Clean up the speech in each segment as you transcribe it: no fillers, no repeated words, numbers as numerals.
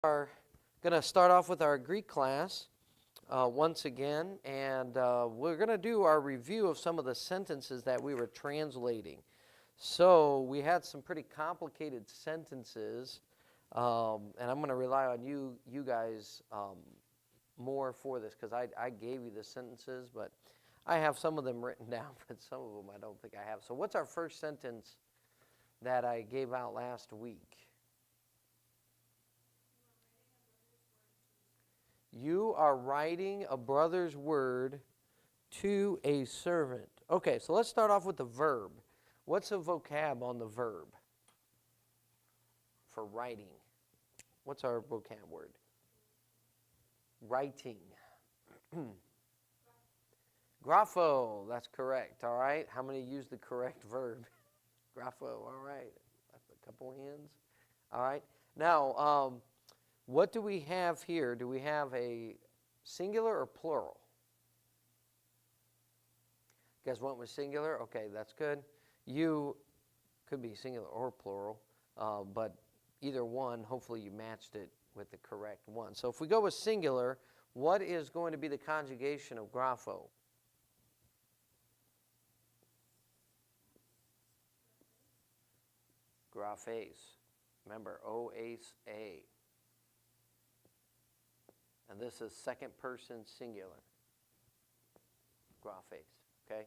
Are going to start off with our Greek class once again, and we're going to do our review of some of the sentences that we were translating. So we had some pretty complicated sentences, and I'm going to rely on you guys more for this because I gave you the sentences, but I have some of them written down, but some of them I don't think I have. So what's our first sentence that I gave out last week? You are writing a brother's word to a servant. Okay, so let's start off with the verb. What's a vocab on the verb for writing? What's our vocab word? Writing. Grapho, that's correct, all right? How many use the correct verb? Grapho, all right. That's a couple hands. All right. Now, what do we have here? Do we have a singular or plural? You guys went with singular? Okay, that's good. You could be singular or plural, but either one, hopefully you matched it with the correct one. So if we go with singular, what is going to be the conjugation of grapho? Graphes. Remember, O-A-S-A. And this is second person singular. Graphes, okay?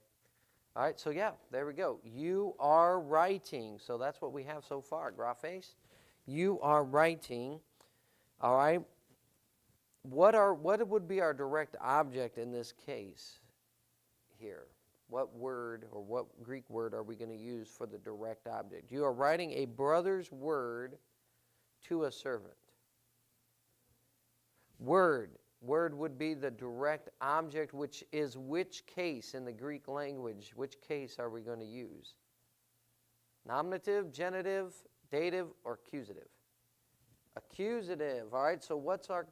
All right, so yeah, there we go. You are writing. So that's what we have so far, graphes. You are writing, all right? What would be our direct object in this case here? What word or what Greek word are we going to use for the direct object? You are writing a brother's word to a servant. Word would be the direct object, which is which case in the Greek language? Which case are we going to use? Nominative, genitive, dative, or accusative? Accusative. All right, so what's our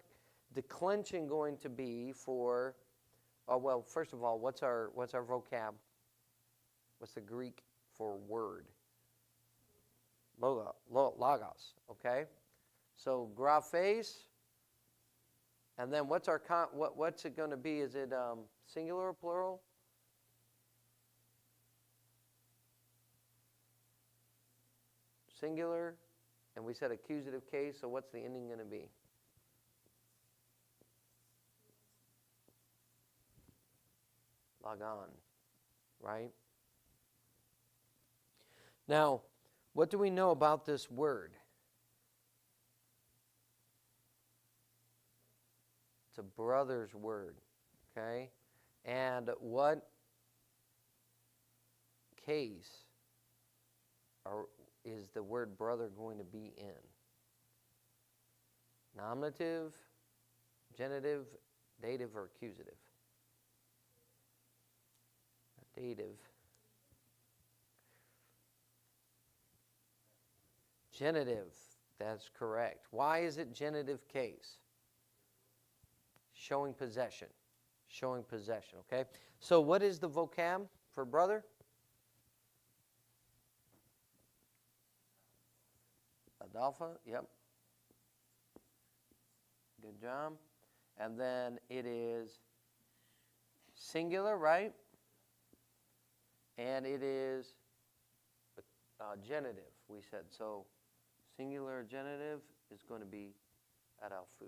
declension going to be for, well, first of all, what's our vocab? What's the Greek for word? Logos, okay? So graphes. And then what's it going to be? Is it singular or plural? Singular. And we said accusative case, so what's the ending going to be? Logon, right? Now, what do we know about this word? It's a brother's word, okay? And what case is the word brother going to be in? Nominative, genitive, dative, or accusative? Dative. Genitive, that's correct. Why is it genitive case? Showing possession. Showing possession, okay? So what is the vocab for brother? Adalpha, yep. Good job. And then it is singular, right? And it is genitive, we said. So singular genitive is going to be adalphu.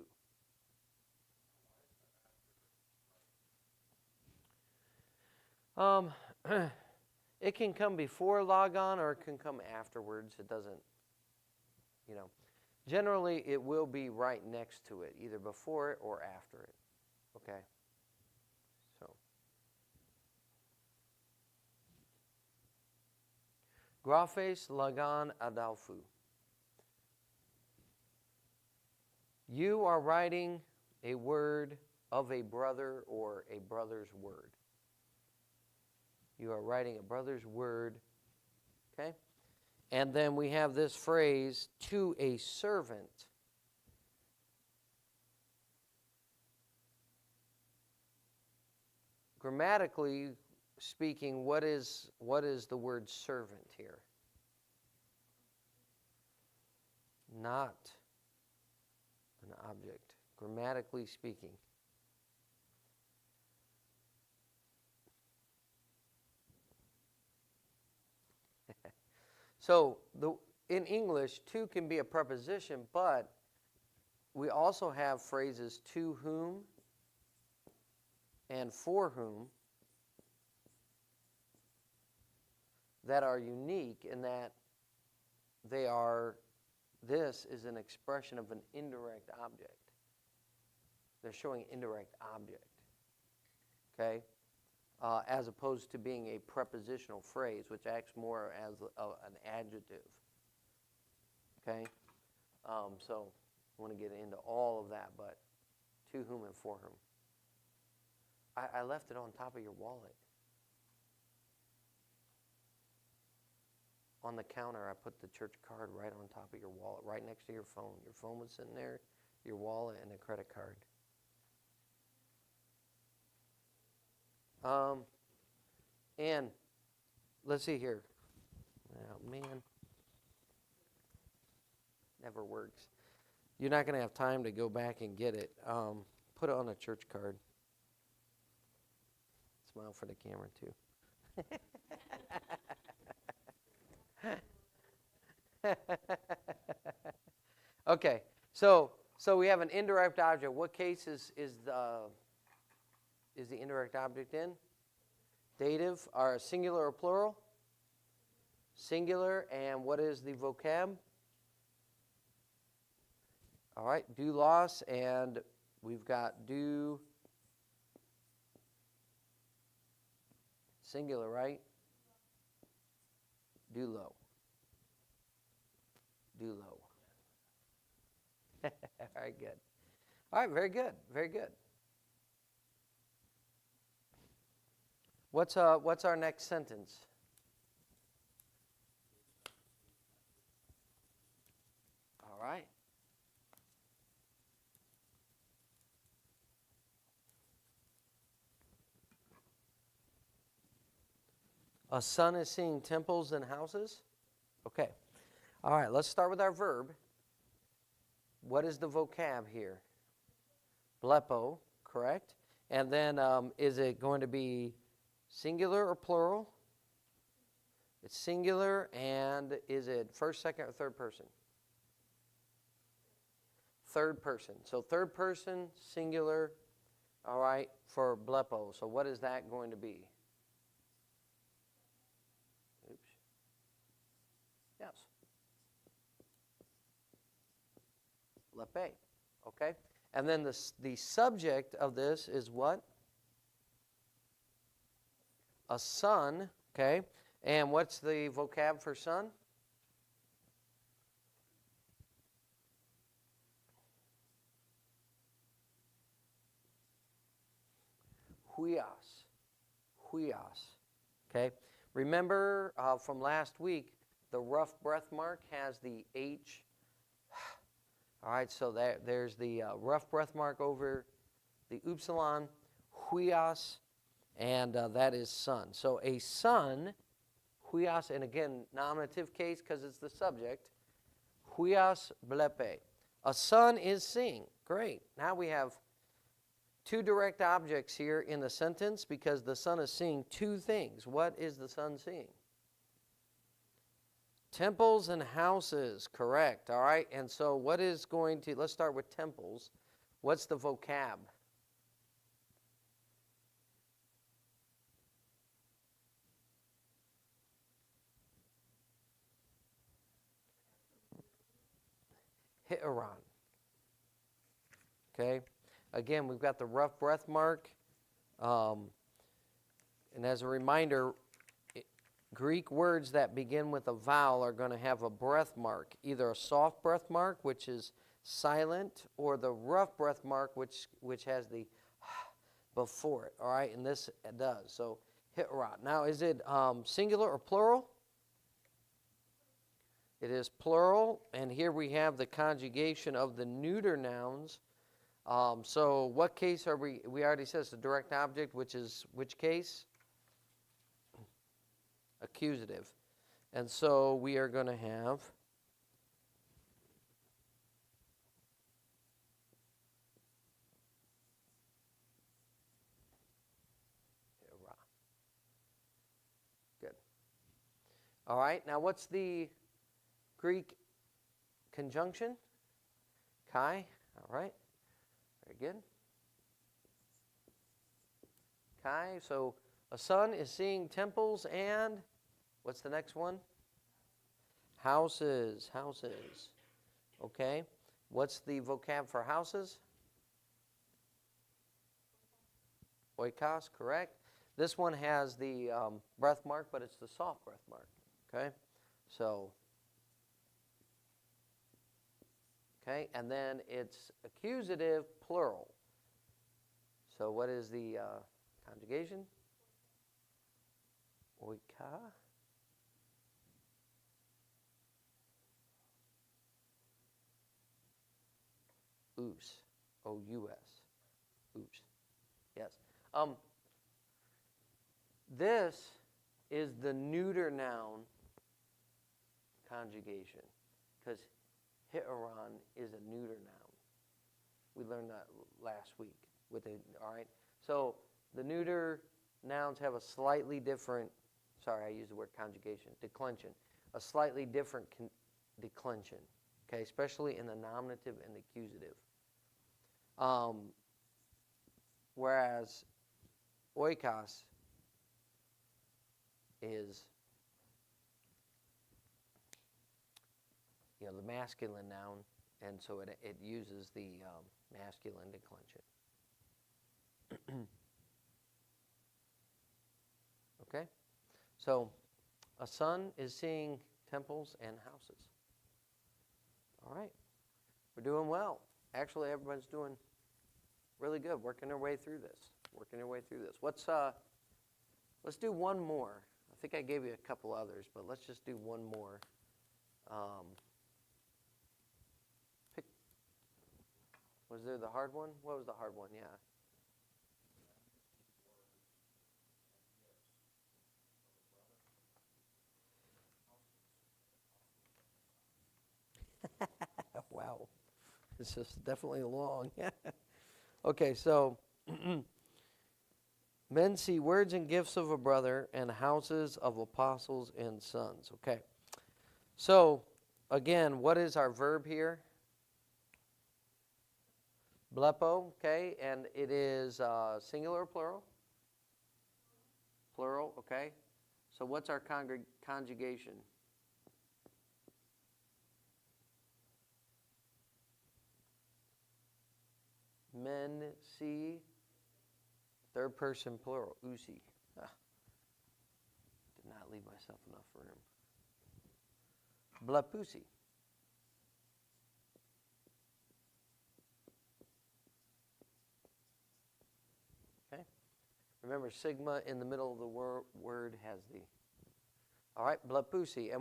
It can come before logon or it can come afterwards. It doesn't, Generally, it will be right next to it, either before it or after it. Okay? So, graphes logon adalphu. You are writing a word of a brother or a brother's word. You are writing a brother's word, okay? And then we have this phrase, to a servant. Grammatically speaking, what is the word servant here? Not an object, grammatically speaking. So in English, to can be a preposition, but we also have phrases to whom and for whom that are unique in that this is an expression of an indirect object. They're showing indirect object, okay? As opposed to being a prepositional phrase, which acts more as an adjective, okay? So I want to get into all of that, but to whom and for whom. I left it on top of your wallet. On the counter, I put the church card right on top of your wallet, right next to your phone. Your phone was sitting there, your wallet, and a credit card. And let's see here. Oh, man. Never works. You're not going to have time to go back and get it. Put it on a church card. Smile for the camera, too. Okay, so we have an indirect object. What case is the indirect object in? Dative, or singular or plural? Singular, and what is the vocab? All right, doulos, and we've got do singular, right? Doulo. Doulo. All right, good. All right, very good, very good. What's our next sentence? All right. A son is seeing temples and houses? Okay. All right, let's start with our verb. What is the vocab here? Blepo, correct? And then is it going to be singular or plural? It's singular, and is it first, second, or third person? Third person. So third person, singular, all right, for blepo. So what is that going to be? Oops. Yes. Lepe. Okay? And then the subject of this is what? A son. Okay? And what's the vocab for son? Huios. Huios. Okay? Remember from last week, the rough breath mark has the H. All right, so there's the rough breath mark over the upsilon, huios, and that is son. So a son, huios, and again, nominative case because it's the subject, huios blepe. A son is seeing. Great. Now we have two direct objects here in the sentence because the son is seeing two things. What is the son seeing? Temples and houses, correct. All right, and so what is going to, let's start with temples. What's the vocab? Hieron. Okay, again, we've got the rough breath mark. And as a reminder, Greek words that begin with a vowel are going to have a breath mark, either a soft breath mark, which is silent, or the rough breath mark, which has the before it. All right, and this it does. So, hieron. Now, is it singular or plural? It is plural, and here we have the conjugation of the neuter nouns. So, what case are we? We already said it's a direct object, which is which case? Accusative. And so we are going to have All right, now what's the Greek conjunction? Kai, all right, very good. Kai, so a son is seeing temples and what's the next one? Houses, houses. Okay, what's the vocab for houses? Oikos, correct. This one has the breath mark, but it's the soft breath mark. Okay, so, okay, and then it's accusative plural. So what is the conjugation? Oika. Us. O-U-S. Oops. Yes. This is the neuter noun conjugation because hieron is a neuter noun. We learned that last week with it. All right. So the neuter nouns have a slightly different. Sorry, I used the word conjugation. Declension. A slightly different declension. Okay, especially in the nominative and the accusative. Whereas oikos is, the masculine noun, and so it uses the masculine declension. Okay, so a son is seeing temples and houses. All right, we're doing well. Actually, everyone's doing really good, working their way through this. Let's do one more. I think I gave you a couple others, but let's just do one more. Was there the hard one? What was the hard one? Yeah. Wow. This is definitely long. Okay, so men see words and gifts of a brother and houses of apostles and sons. Okay. So, again, what is our verb here? Blepo, okay, and it is singular or plural? Plural, okay. So what's our conjugation? Men see, third person plural, usi. Did not leave myself enough room. Blepusi. Okay. Remember, sigma in the middle of the word has the. All right, blepusi.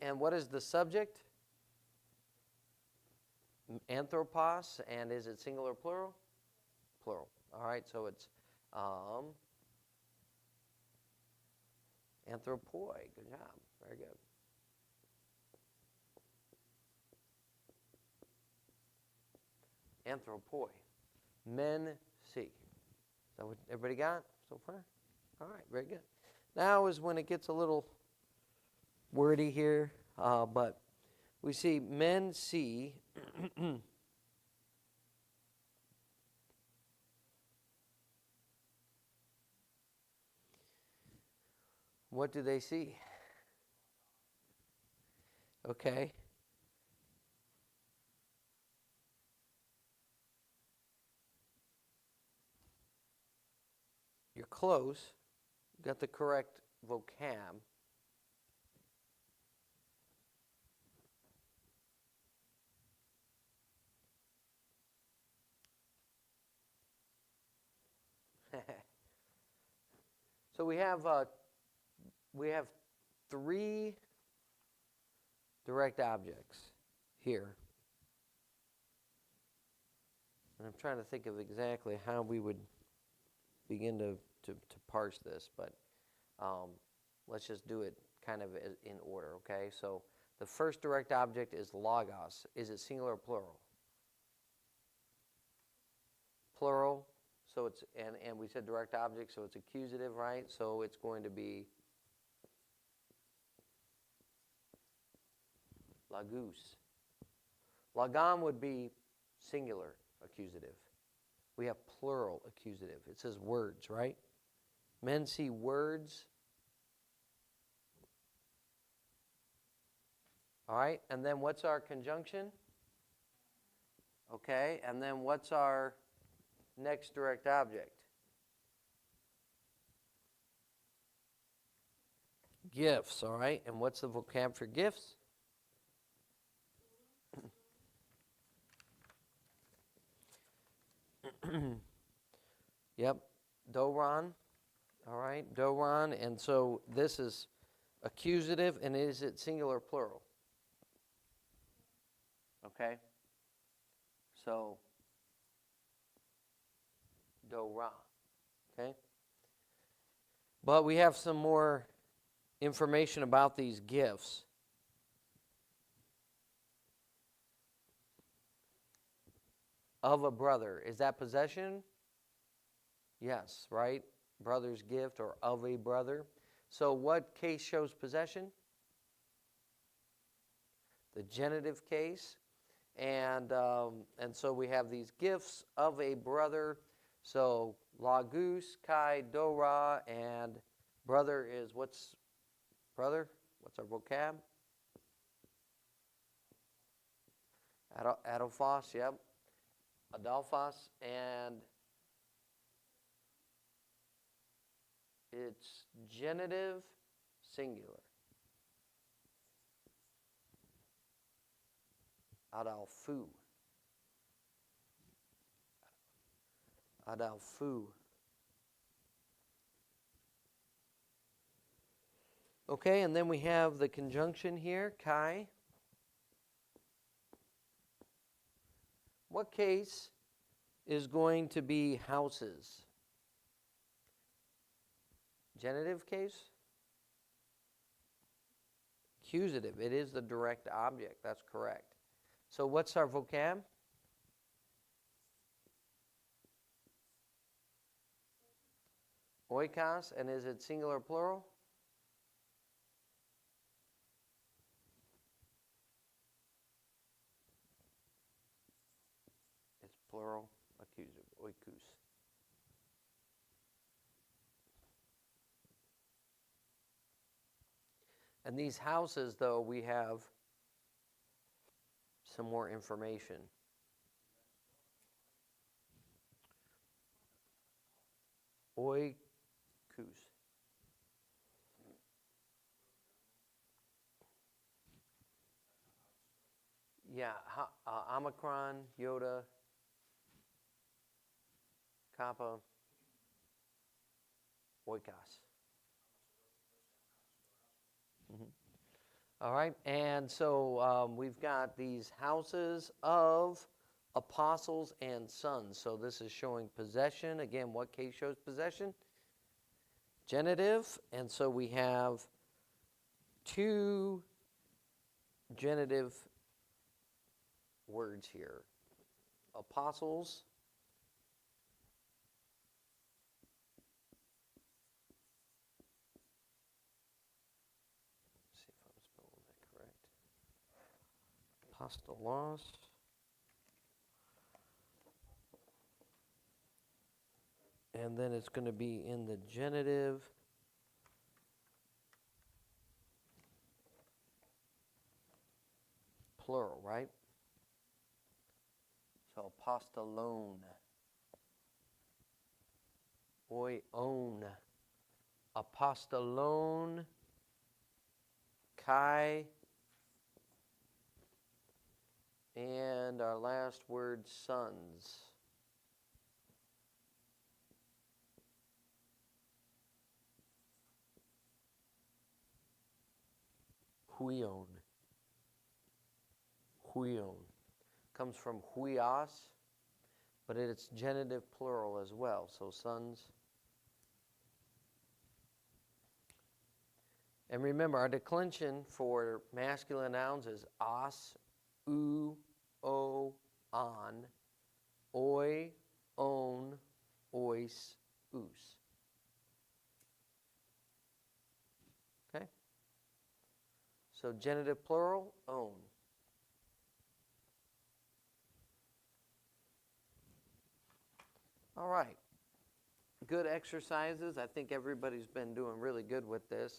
And what is the subject? Anthropos, and is it singular or plural? Plural. All right, so it's anthropoi. Good job. Very good. Anthropoi. Men see. Is that what everybody got so far? All right, very good. Now is when it gets a little wordy here, but we see men see what do they see? Okay. You're close. You got the correct vocab. So we have three direct objects here. And I'm trying to think of exactly how we would begin to parse this, but let's just do it kind of in order, okay? So the first direct object is logos. Is it singular or plural? Plural. So it's, and we said direct object, so it's accusative, right? So it's going to be lagus. Lagam would be singular accusative. We have plural accusative. It says words, right? Men see words. All right, and then what's our conjunction? Okay, and then what's our next direct object? Gifts, all right? And what's the vocab for gifts? Yep, doron, all right, doron. And so this is accusative, and is it singular or plural? Okay, so doron, okay? But we have some more information about these gifts. Of a brother, is that possession? Yes, right? Brother's gift or of a brother. So what case shows possession? The genitive case. And so we have these gifts of a brother. So lagus, kai, dora, and brother is what's brother? What's our vocab? Adelphos, yep. Adelphos, and it's genitive singular. Adalphu. Adalphu. Okay, and then we have the conjunction here, kai. What case is going to be houses? Genitive case? Accusative. It is the direct object. That's correct. So what's our vocab? Oikos. And is it singular or plural? It's plural. Accusative. Oikos. And these houses, though, we have some more information. Oikos. Yeah, Omicron, Yoda, Kappa, Oikos. All right, and so we've got these houses of apostles and sons. So this is showing possession. Again, what case shows possession? Genitive, and so we have two genitive words here. Apostles apostolos, and then it's going to be in the genitive plural, right? So apostolone, oion, apostolone, kai, and our last word, sons. Huion. Huion. Comes from huios, but it's genitive plural as well, so sons. And remember, our declension for masculine nouns is os, u, o, on, oi, on, ois, us. Okay? So genitive plural, own. All right. Good exercises. I think everybody's been doing really good with this.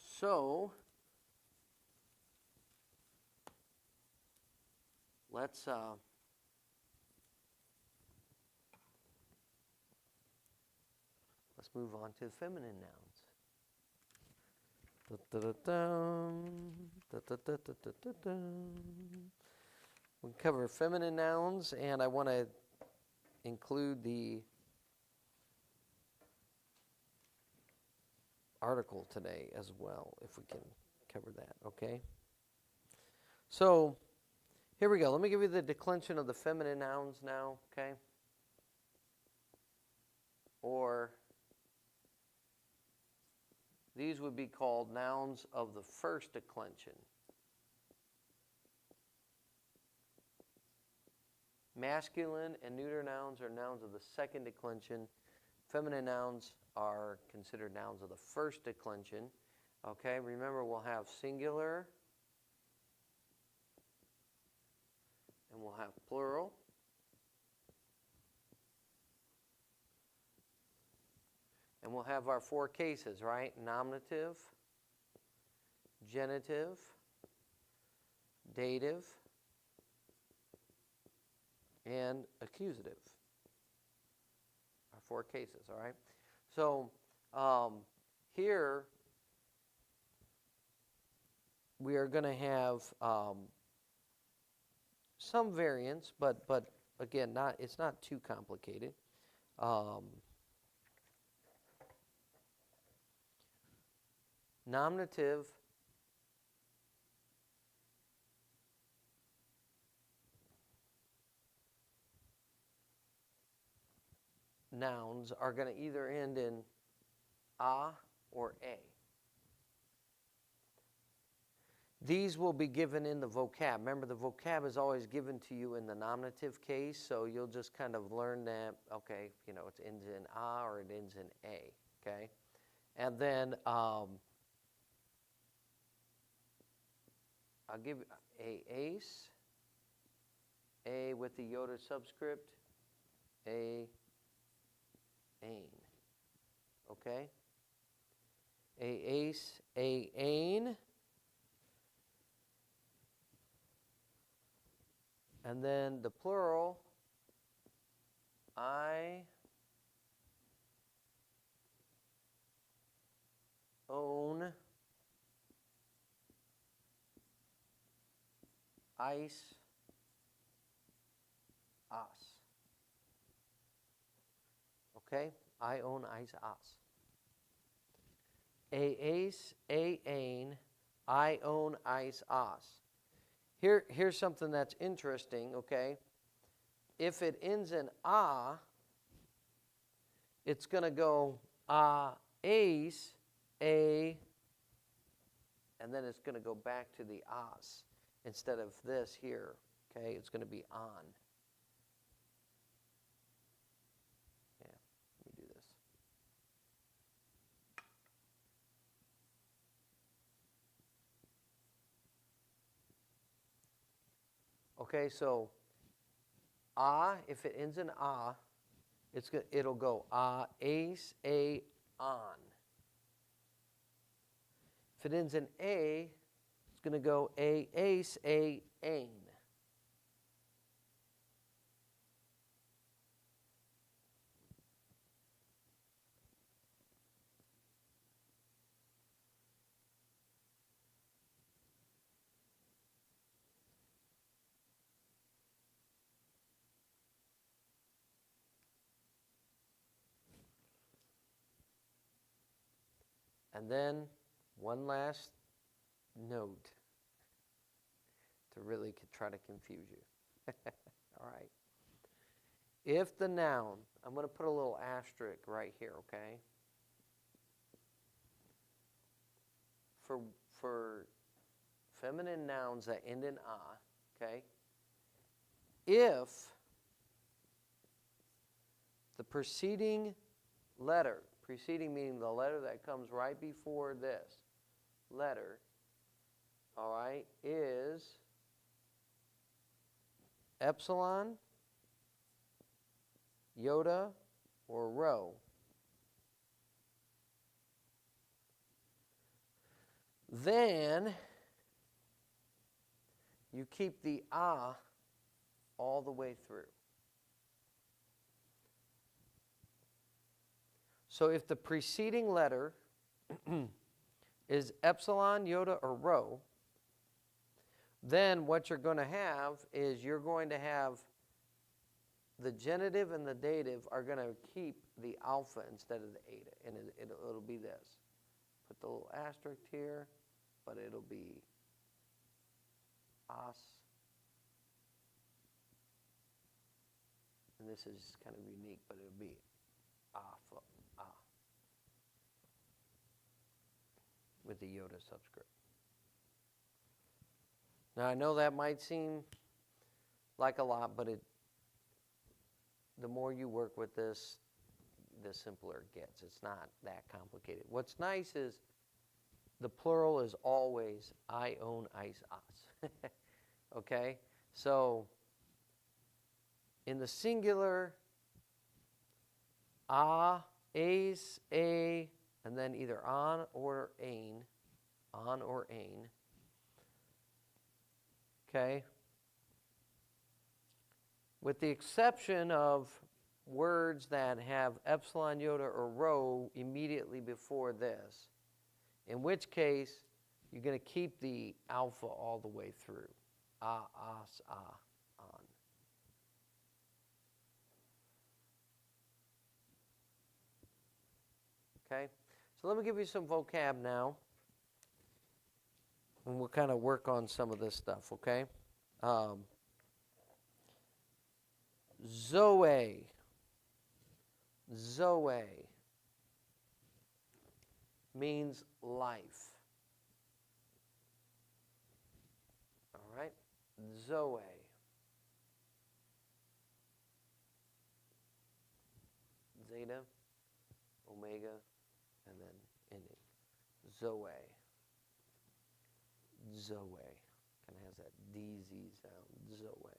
So, let's move on to feminine nouns. We cover feminine nouns, and I want to include the article today as well, if we can cover that, okay? So, here we go. Let me give you the declension of the feminine nouns now, okay? Or these would be called nouns of the first declension. Masculine and neuter nouns are nouns of the second declension. Feminine nouns are considered nouns of the first declension. Okay, remember we'll have singular and we'll have plural. And we'll have our four cases, right? Nominative, genitive, dative, and accusative. Our four cases, all right? So here we are going to have some variance, but again, it's not too complicated. Nominative nouns are going to either end in a or a. These will be given in the vocab. Remember, the vocab is always given to you in the nominative case, so you'll just kind of learn that, okay, you know, it ends in a or it ends in a, okay? And then I'll give a ace, a with the iota subscript, a ain. Okay? A ace, a ain. And then the plural, I own ice us. Okay? I own ice us. A ace, a ain, I own ice us. Here's something that's interesting, okay? If it ends in a, it's going to go a ace, a, and then it's going to go back to the as instead of this here, okay? It's going to be on. Yeah, let me do this. Okay, so if it ends in it'll go ace, a, on. If it ends in a, it's going to go a ace, a, ain. And then one last note to really try to confuse you. All right. If the noun, I'm going to put a little asterisk right here, okay? For feminine nouns that end in a, okay? If the preceding letter, preceding meaning the letter that comes right before this letter, all right, is epsilon, iota, or rho. Then you keep the all the way through. So if the preceding letter is epsilon, iota, or rho, then what you're going to have is you're going to have the genitive and the dative are going to keep the alpha instead of the eta. And it'll be this. Put the little asterisk here, but it'll be as. And this is kind of unique, but it'll be alpha, with the iota subscript. Now, I know that might seem like a lot, but the more you work with this, the simpler it gets. It's not that complicated. What's nice is the plural is always I, own, ice, us. Okay? So, in the singular, ace, a, and then either on or ain. Okay? With the exception of words that have epsilon, iota, or rho immediately before this, in which case you're going to keep the alpha all the way through. As, on. Okay? So let me give you some vocab now. And we'll kind of work on some of this stuff, okay? Zoe. Zoe means life. All right? Zoe. Zeta, omega, and then ending. Zoe. Zoe. Kind of has that DZ sound. Zoe.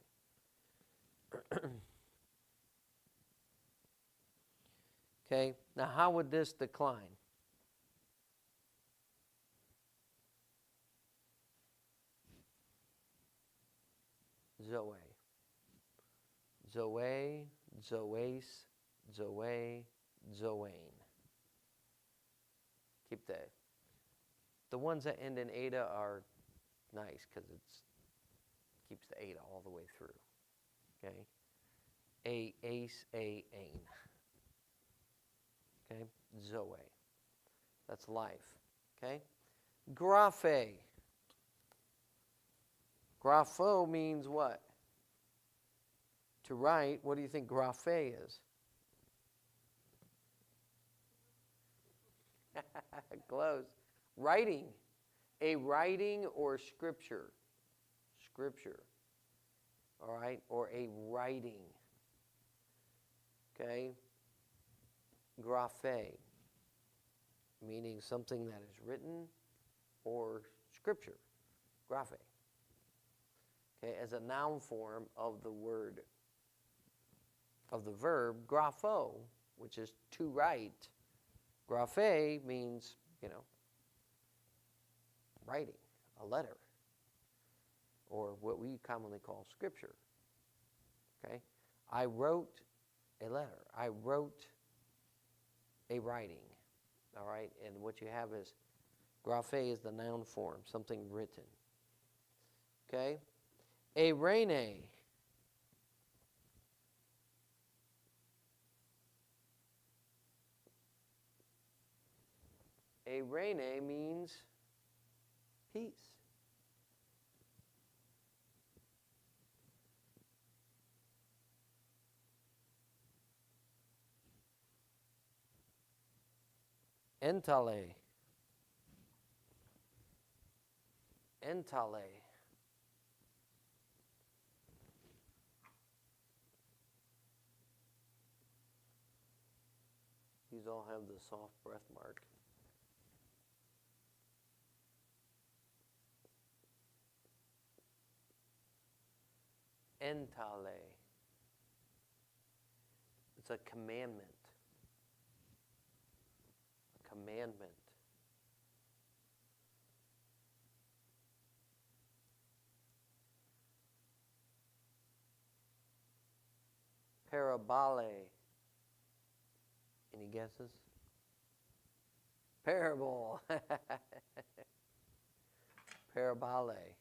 Okay, now how would this decline? Zoe. Zoe, Zoes, Zoe, Zoane. Keep the ones that end in eta are nice because it's keeps the eta all the way through. Okay? A, ace, a, ain. Okay? Zoe. That's life. Okay? Graphe. Grapho means what? To write. What do you think graphe is? Close. Writing. A writing or scripture. Scripture. All right? Or a writing. Okay? Graphe. Meaning something that is written or scripture. Graphe. Okay? As a noun form of the word, of the verb, grapho, which is to write. Graphe means, writing, a letter, or what we commonly call scripture. Okay? I wrote a letter. I wrote a writing. All right? And what you have is, graphe is the noun form, something written. Okay? Eirene. Eirene means peace. Entale. Entale. These all have the soft breath mark. Entale. It's a commandment. A commandment. Parabole. Any guesses? Parable. Parabole.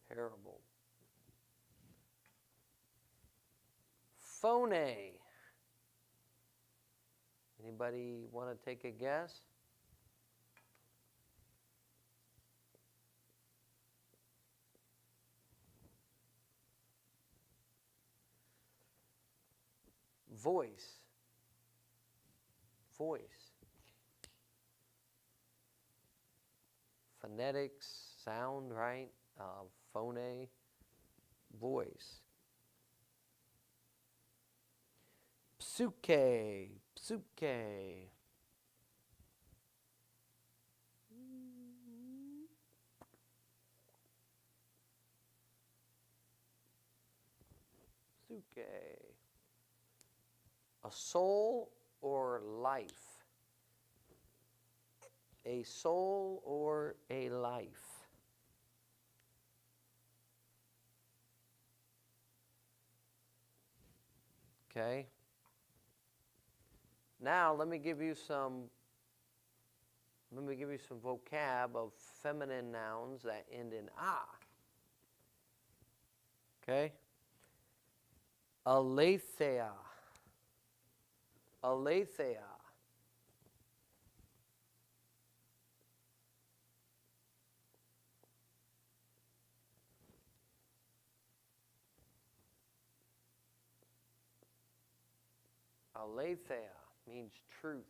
Parable. Phone. Anybody want to take a guess? Voice. Voice. Phonetics, sound, right? Phone, voice. Psuche, psuche. Psuche. A soul or life? A soul or a life? Okay. Now let me give you some vocab of feminine nouns that end in a. Okay? Aletheia. Aletheia. Aletheia means truth.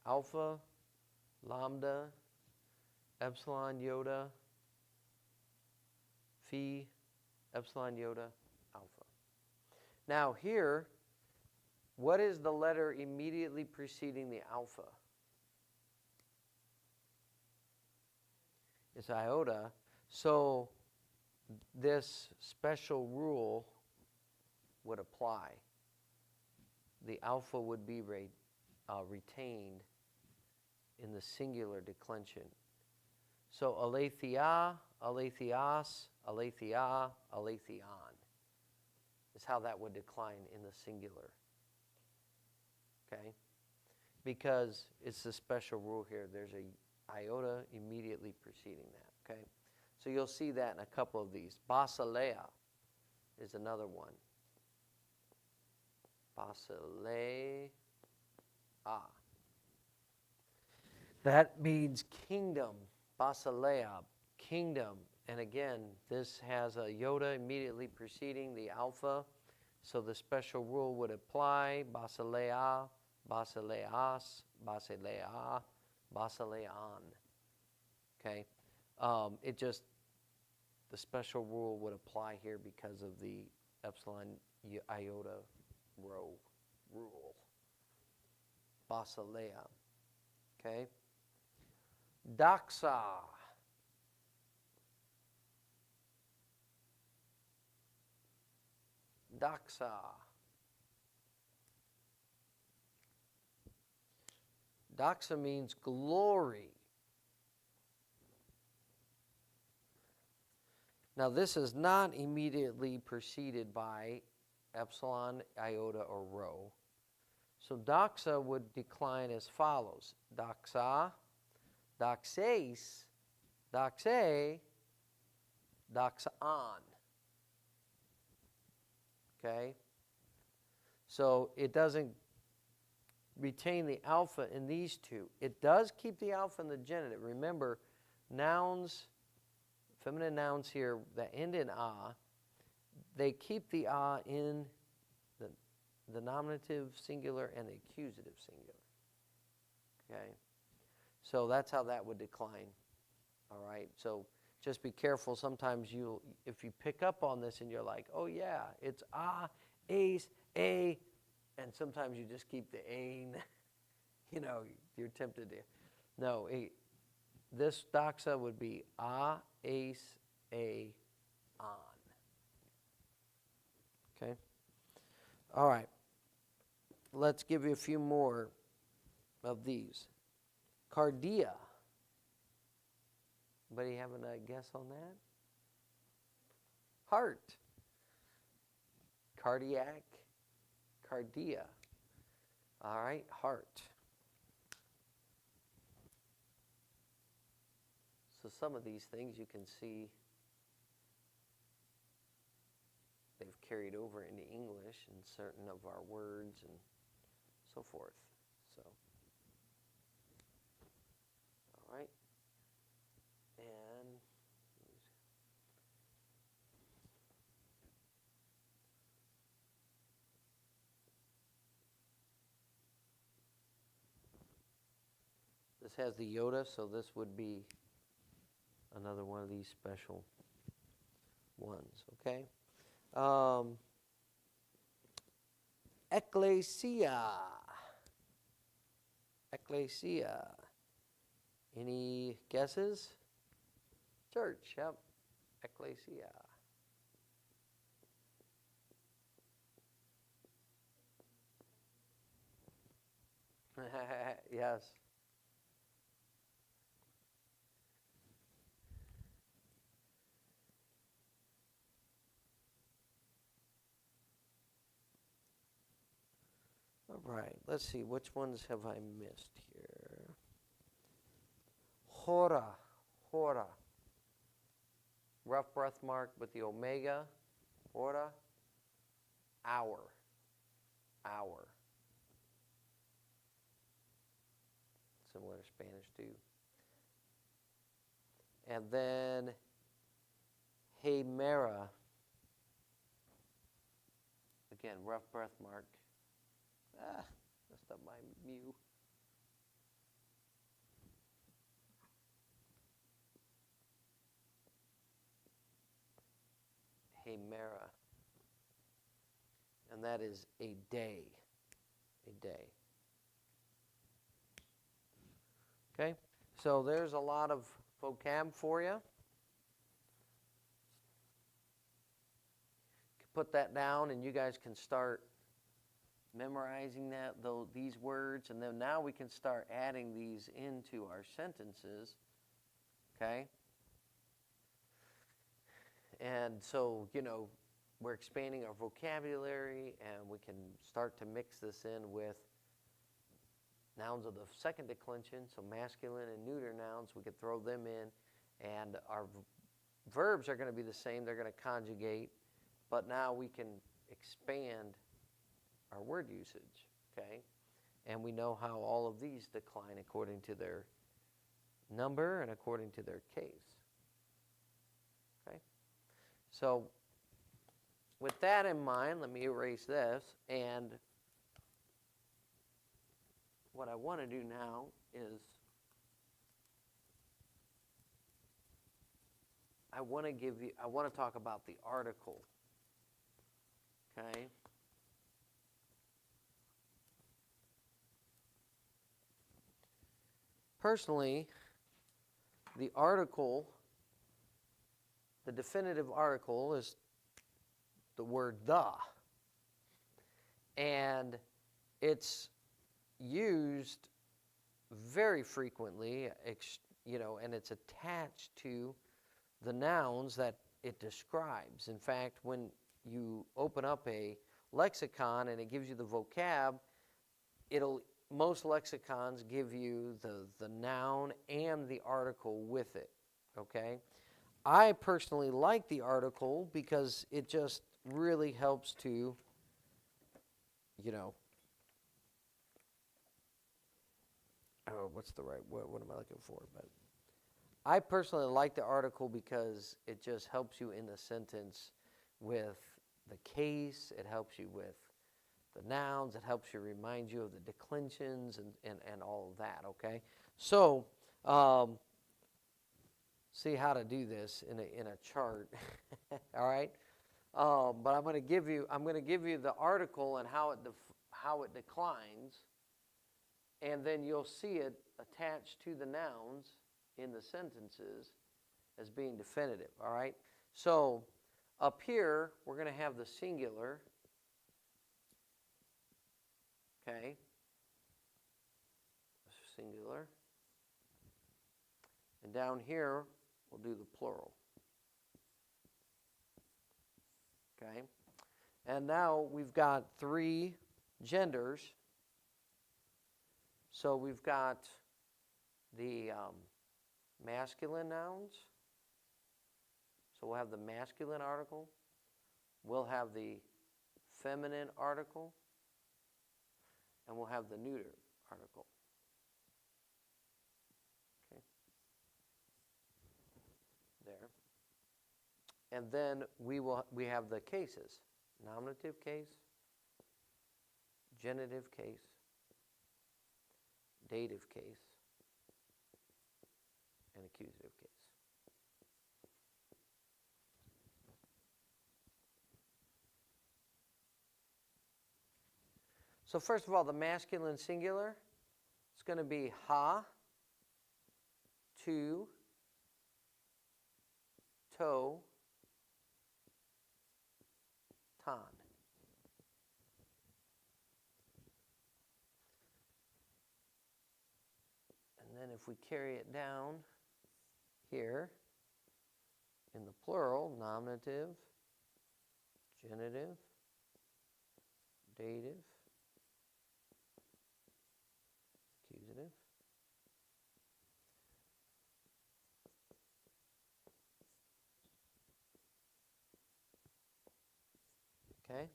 Alpha, lambda, epsilon, iota, phi, epsilon, iota, alpha. Now here, what is the letter immediately preceding the alpha? It's iota. So this special rule would apply. The alpha would be retained in the singular declension. So aletheia, aletheas, aletheia, aletheon is how that would decline in the singular. Okay? Because it's a special rule here. There's a iota immediately preceding that. Okay? So you'll see that in a couple of these. Basileia is another one. Basileia. That means kingdom. Basileia, kingdom. And again, this has a iota immediately preceding the alpha. So the special rule would apply. Basileia, basileas, basileia, basileon. Okay? The special rule would apply here because of the epsilon iota rule. Basileia. Okay? Doxa. Doxa. Doxa means glory. Now this is not immediately preceded by epsilon, iota, or rho. So doxa would decline as follows. Doxa, doxes, doxe, doxaon. Okay? So it doesn't retain the alpha in these two. It does keep the alpha in the genitive. Remember, nouns, feminine nouns here that end in a, they keep the a in the nominative singular and the accusative singular. Okay? So that's how that would decline. All right? So just be careful. Sometimes if you pick up on this and you're like, oh yeah, it's a Ace, A, and sometimes you just keep the A, you're tempted to. No, this doxa would be A, Ace, A, on. Okay? All right. Let's give you a few more of these. Cardia. Anybody having a guess on that? Heart. Cardiac. Cardia. All right, heart. So some of these things you can see they've carried over into English in certain of our words and so forth. So, all right. And this has the Yoda, so this would be another one of these special ones, okay? Ecclesia. Ecclesia. Any guesses? Church, yep. Ecclesia. Yes. All right, let's see, which ones have I missed here? Hora, hora. Rough breath mark with the omega. Hora. Hour. Hour. Similar to Spanish too. And then Hemera. Again, rough breath mark. Messed up my mu. Hemera. And that is a day. A day. Okay? So there's a lot of vocab for you. Put that down and you guys can start memorizing these words, and then now we can start adding these into our sentences, okay? And so, we're expanding our vocabulary, and we can start to mix this in with nouns of the second declension, so masculine and neuter nouns, we could throw them in, and our verbs are going to be the same, they're going to conjugate, but now we can expand our word usage, okay? And we know how all of these decline according to their number and according to their case, okay? So with that in mind, let me erase this, and what I want to do now is I want to talk about the article, okay? Personally, the article, the definitive article is the word the. And it's used very frequently, and it's attached to the nouns that it describes. In fact, when you open up a lexicon and it gives you the vocab, most lexicons give you the noun and the article with it, okay? I personally like the article because it just really helps to, what's the right, what am I looking for? But I personally like the article because it just helps you in the sentence with the case, it helps you with the nouns, it helps you remind you of the declensions and all of that, okay? So, see how to do this in a chart, all right? But I'm going to give you the article and how it declines, and then you'll see it attached to the nouns in the sentences as being definitive. All right. So up here we're going to have the singular. Okay. Singular. And down here we'll do the plural. Okay. And now we've got 3 genders. So we've got the masculine nouns. So we'll have the masculine article. We'll have the feminine article. And we'll have the neuter article. Okay. There. And then we have the cases. Nominative case, genitive case, dative case, and accusative case. So first of all, the masculine singular, it's going to be ha, tu, to, tan. And then if we carry it down here in the plural, nominative, genitive, dative, accusative. Okay.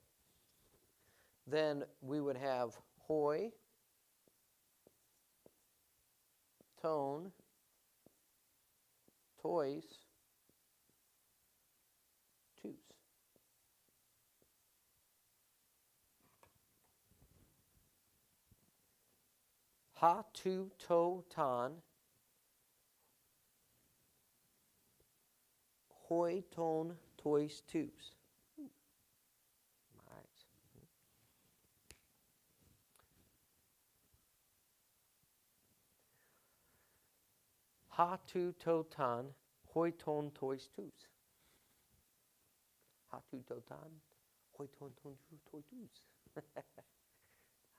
Then we would have hoi, tone, tois, tus. Ha, tu, to, tan, hoi, ton, tois, tus. Ha, tu, to, tan, hoi, ton, tois, tus. Ha, tu, to, tan, hoi, ton, tois, tus.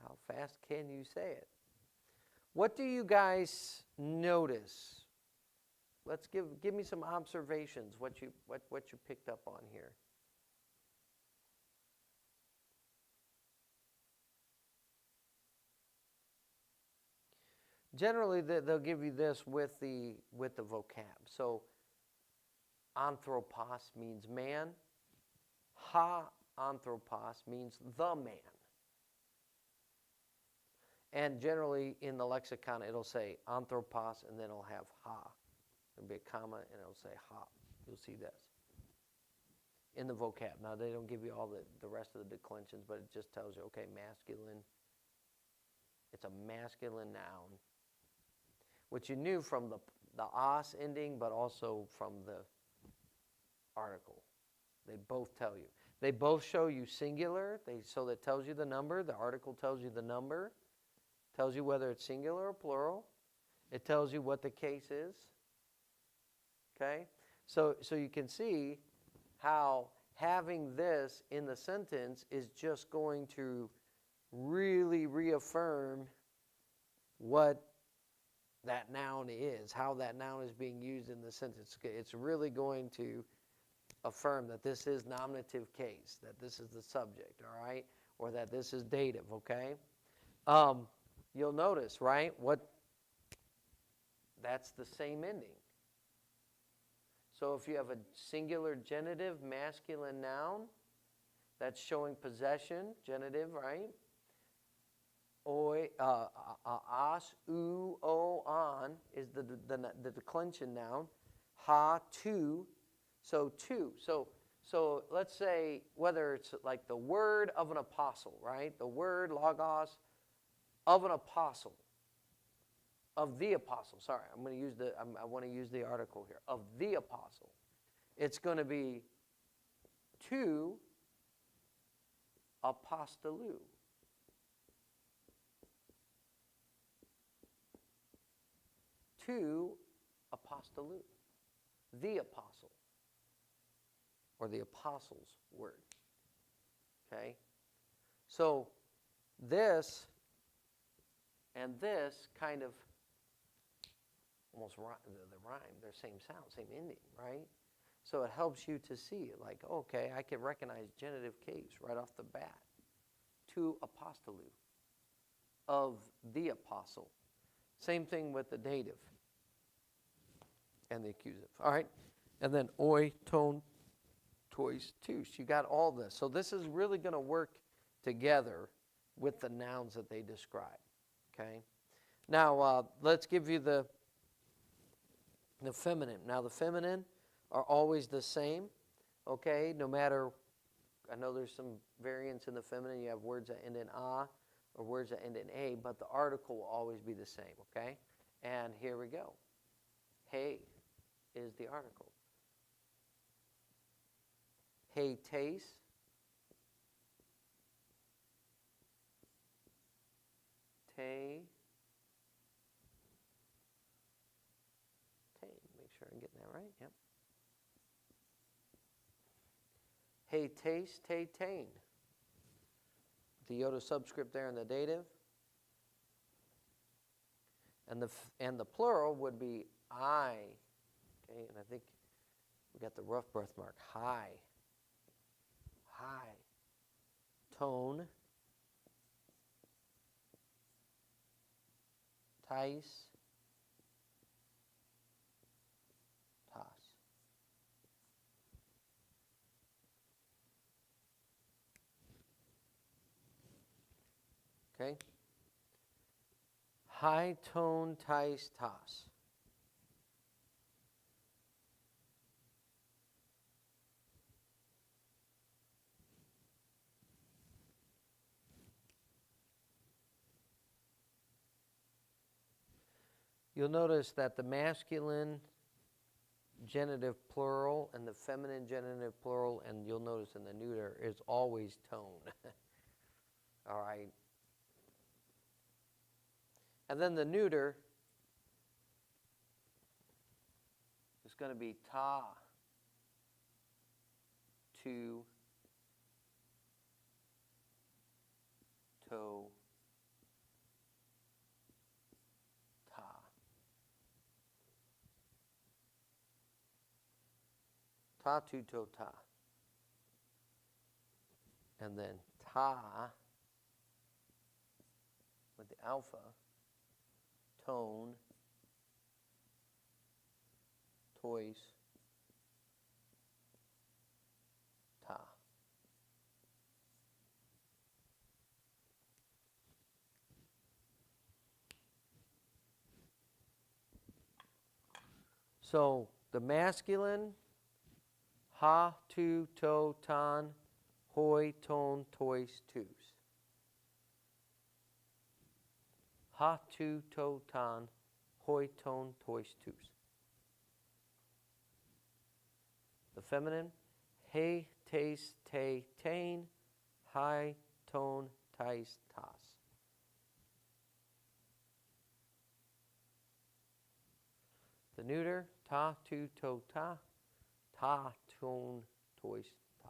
How fast can you say it? What do you guys notice? Let's give me some observations. What you picked up on here. Generally, they'll give you this with the vocab. So, anthropos means man. Ha anthropos means the man. And generally, in the lexicon, it'll say anthropos, and then it'll have ha. There'll be a comma, and it'll say ha. You'll see this in the vocab. Now, they don't give you all the rest of the declensions, but it just tells you, okay, masculine. It's a masculine noun, which you knew from the os ending, but also from the article. They both tell you. They both show you singular, so that tells you the number. The article tells you the number, tells you whether it's singular or plural. It tells you what the case is. Okay? So you can see how having this in the sentence is just going to really reaffirm what that noun is, how that noun is being used in the sentence. It's really going to affirm that this is nominative case, that this is the subject, all right, or that this is dative, okay? You'll notice, right, that's the same ending. So if you have a singular genitive masculine noun, that's showing possession, genitive, right? Oi, as, u, o, on is the declension noun. Ha, tu, so two. So let's say whether it's like the word of an apostle, right? The word logos of an apostle, of the apostle. Sorry, I want to use the article here. Of the apostle. It's going to be to apostolou. To apostolou. The apostle. Or the apostle's word. Okay? So this and this kind of almost the rhyme, they're same sound, same ending, right? So it helps you to see it like, okay, I can recognize genitive case right off the bat. To apostolou, of the apostle. Same thing with the dative and the accusative. All right? And then oi, ton, tois, tous. You got all this. So this is really going to work together with the nouns that they describe. Okay? Now, let's give you the feminine. Now, the feminine are always the same. Okay? No matter, I know there's some variance in the feminine. You have words that end in a or words that end in a, but the article will always be the same. Okay? And here we go. Hey is the article. Hey taste. Tay. Make sure I'm getting that right. Yep. Hey taste, tay tain. The iota subscript there in the dative. And the plural would be I. Okay, and I think we got the rough birthmark. High. High. Tone. Tice. Toss. Okay? High tone, tice, toss. You'll notice that the masculine genitive plural and the feminine genitive plural, and you'll notice in the neuter, is always tone. All right. And then the neuter is going to be ta, to, to, ta. Ta, to, ta. And then ta with the alpha, tone, toys, ta. So the masculine, ha, tu, to, tan, hoi, ton, tois, tus. Ha, tu, to, tan, hoi, ton, tois, tus. The feminine, he, tes, te, tain, hi, ton, tais, tas. The neuter, ta, tu, to, ta, ta, ton, tois, ta.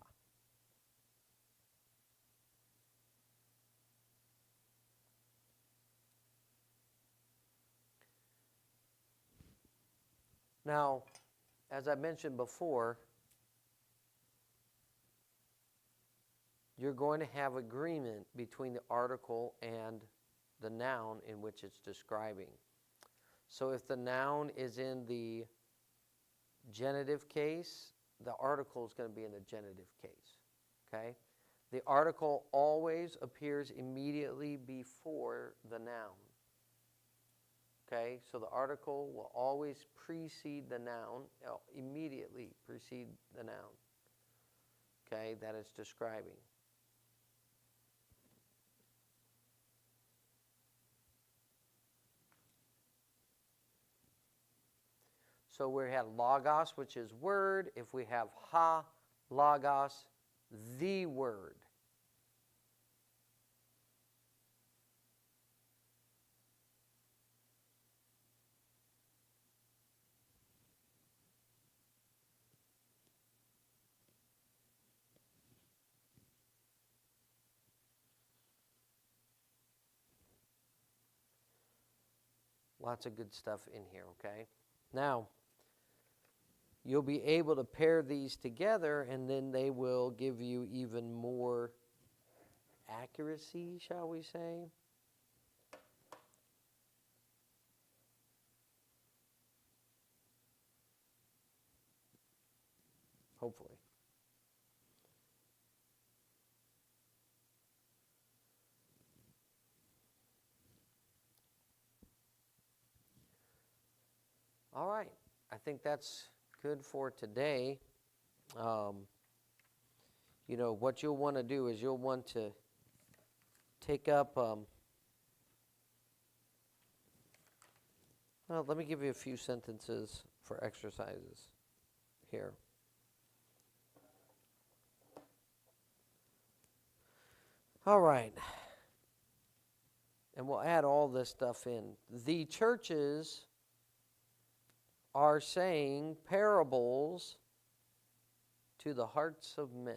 Now, as I mentioned before, you're going to have agreement between the article and the noun in which it's describing. So if the noun is in the genitive case, the article is going to be in the genitive case. Okay? The article always appears immediately before the noun. Okay? So the article will always precede the noun, immediately precede the noun. Okay? That it's describing. So we have logos, which is word. If we have ha, logos, the Word. Lots of good stuff in here, okay? Now, you'll be able to pair these together, and then they will give you even more accuracy, shall we say? Hopefully. All right. I think that's good for today. What you'll want to do is you'll want to take up, well, let me give you a few sentences for exercises here. All right. And we'll add all this stuff in. The churches are saying parables to the hearts of men.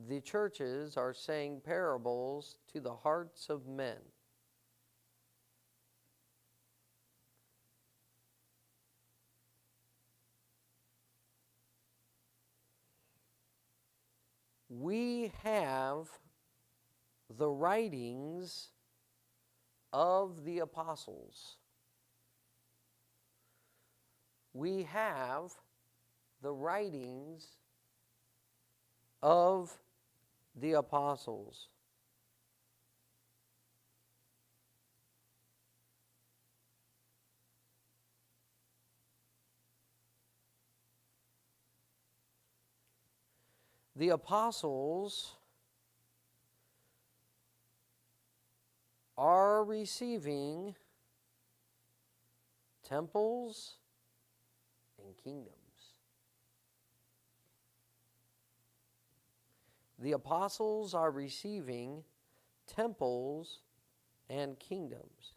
The churches are saying parables to the hearts of men. We have the writings of the apostles. We have the writings of the apostles. The apostles are receiving temples and kingdoms. The apostles are receiving temples and kingdoms.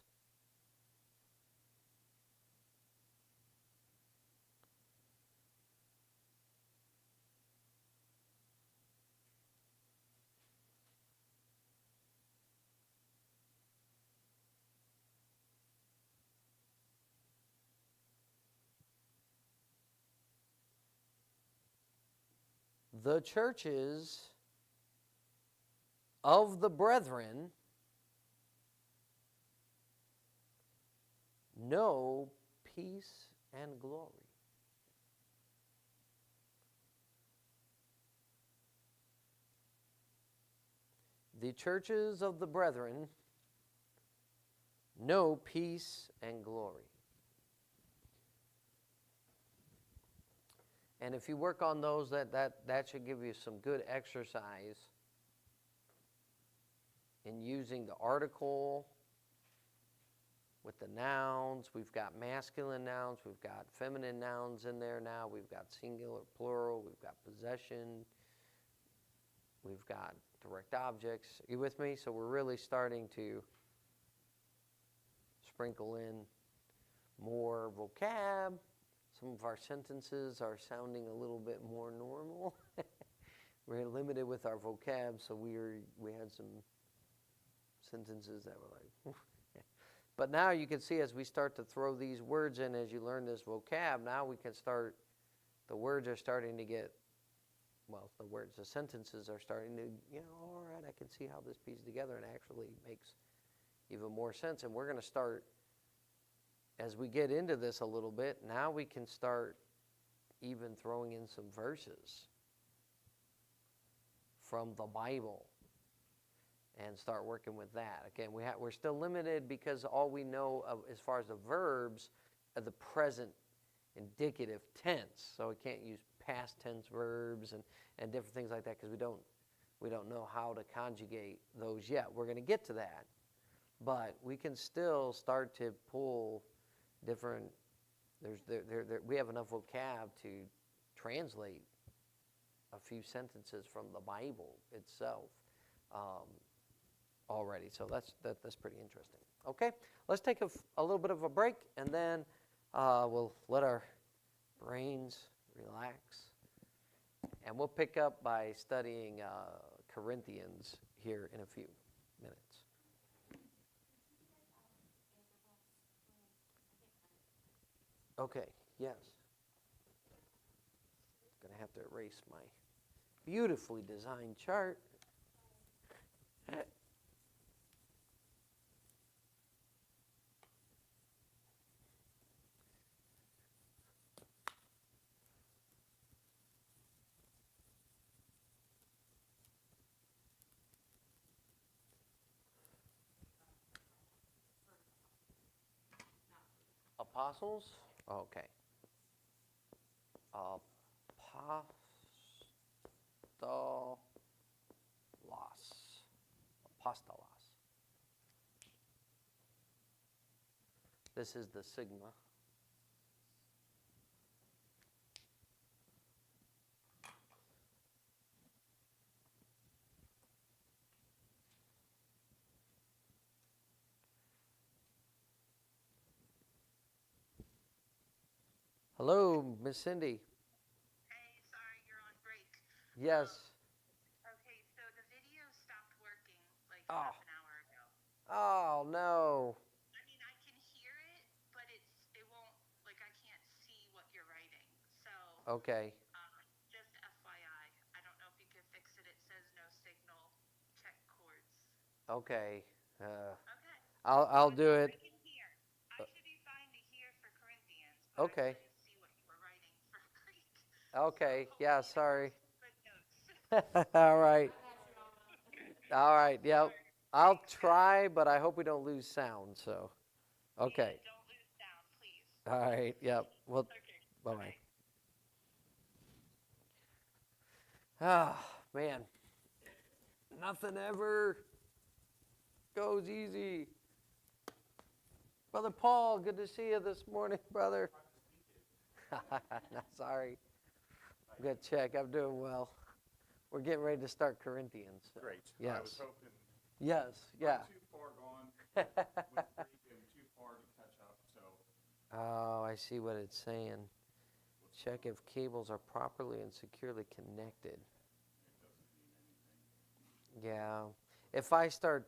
The churches of the brethren know peace and glory. The churches of the brethren know peace and glory. And if you work on those, that should give you some good exercise in using the article with the nouns. We've got masculine nouns. We've got feminine nouns in there now. We've got singular, plural. We've got possession. We've got direct objects. Are you with me? So we're really starting to sprinkle in more vocab. Some of our sentences are sounding a little bit more normal. We're limited with our vocab, so we had some sentences that were like, but now you can see as we start to throw these words in, as you learn this vocab, now we can start, the words are starting to get, the sentences are starting to, all right, I can see how this pieces together and actually makes even more sense. And we're going to start, as we get into this a little bit, now we can start even throwing in some verses from the Bible and start working with that. Again, we're still limited because all we know of, as far as the verbs, are the present indicative tense. So we can't use past tense verbs and different things like that because we don't know how to conjugate those yet. We're going to get to that. But we can still start to pull different, we have enough vocab to translate a few sentences from the Bible itself already. So that's pretty interesting. Okay, let's take a little bit of a break, and then we'll let our brains relax. And we'll pick up by studying Corinthians here in a few minutes. Okay, yes. Going to have to erase my beautifully designed chart. Apostles? Okay. Apostolos. This is the sigma. Hello, Miss Cindy. Hey, sorry, you're on break. Yes. Okay, so the video stopped working like Oh. half an hour ago. Oh no. I mean, I can hear it, but it won't, like, I can't see what you're writing. So, Okay. just FYI, I don't know if you can fix it. It says no signal, check chords. Okay. Okay. I'll do I it. can hear. I should be fine to hear for Corinthians, but I Okay. couldn't see what you were writing for Greek. Okay. So Yeah. hopefully I Sorry. took some good notes. All right. All right. Yep. Sorry. I'll Thanks, guys. try, but I hope we don't lose sound. So. Okay. Yeah, don't lose sound, please. All right. Yep. Well. Okay. Bye bye. Bye. Ah, man. Nothing ever goes easy. Brother Paul, good to see you this morning, brother. Sorry. I'm going to check. I'm doing well. We're getting ready to start Corinthians. So. Great. Yes. I was hoping Yes. Yeah. not too far gone with Greek and too far to catch up. So Oh, I see what it's saying. Check if cables are properly and securely connected. it doesn't mean anything. Yeah. If I start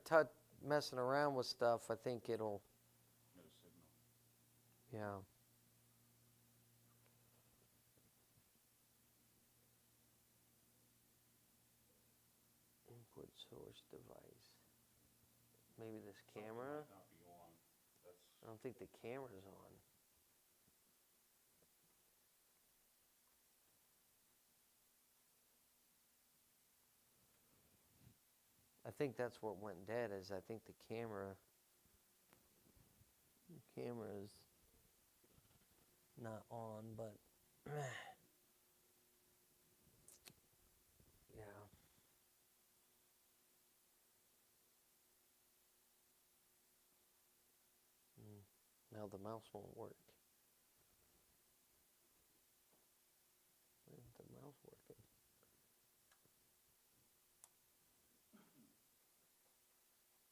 messing around with stuff, I think it'll, No signal. yeah. Input source device. Maybe this Something camera? might not be on. That's I don't think the camera's on. I think that's what went dead is I think the camera's not on, but yeah. Now the mouse won't work.